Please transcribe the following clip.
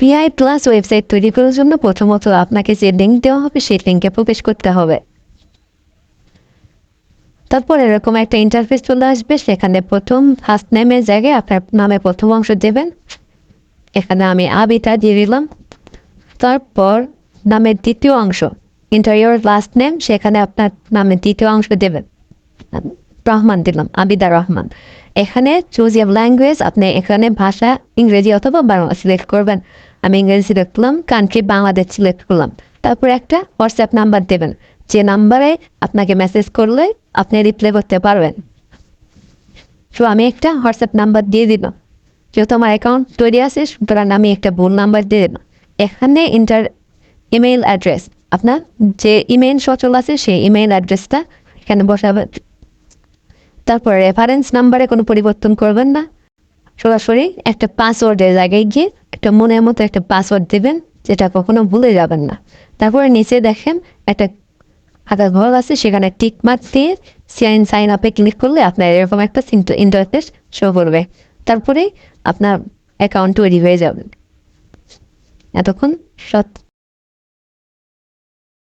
PI plus website তৈরি করার জন্য প্রথমত আপনাকে যে লিঙ্ক দেওয়া হবে সেই লিঙ্কে প্রবেশ করতে হবে। তারপর এরকম একটা ইন্টারফেস চলে আসবে, সেখানে প্রথম ফার্স্ট নেমের জায়গায় আপনার নামে প্রথম অংশ দেবেন। এখানে আমি আবিতা দিয়ে দিলাম। তারপর নামের দ্বিতীয় অংশ ইন্টার ইয়োর লাস্ট নেম, সেখানে আপনার নামের দ্বিতীয় অংশ দেবেন। রহমান দিলাম, আবিদা রহমান। এখানে চুজ ইয়ার ল্যাঙ্গুয়েজ, আপনি এখানে ভাষা ইংরেজি অথবা বাংলা সিলেক্ট করবেন। আমি ইংরেজি সিলেক্ট করলাম, কান্ট্রি বাংলাদেশ সিলেক্ট করলাম। তারপর একটা হোয়াটসঅ্যাপ নাম্বার দেবেন, যে নাম্বারে আপনাকে মেসেজ করলে আপনি রিপ্লাই করতে পারবেন। তো আমি একটা হোয়াটসঅ্যাপ নাম্বার দিয়ে দিলাম, যেহেতু আমার অ্যাকাউন্ট তৈরি আছে সুতরাং আমি একটা ভুল নাম্বার দিয়ে দিলাম। এখানে ইমেইল অ্যাড্রেস, আপনার যে ইমেইল সচল আছে সেই ইমেইল অ্যাড্রেসটা এখানে বসাবেন। তারপর রেফারেন্স নাম্বারে কোনো পরিবর্তন করবেন না, সরাসরি একটা পাসওয়ার্ডের জায়গায় গিয়ে একটা মনের মতো একটা পাসওয়ার্ড দেবেন, যেটা কখনো ভুলে যাবেন না। তারপরে নিচে দেখেন একটা হাতের ঘর আছে, সেখানে টিক মার্ক দিয়ে সাইন আপে ক্লিক করলে আপনার এরকম একটা ইন্টারফেস শো করবে। তারপরে আপনার অ্যাকাউন্ট তৈরি হয়ে যাবে। এতক্ষণ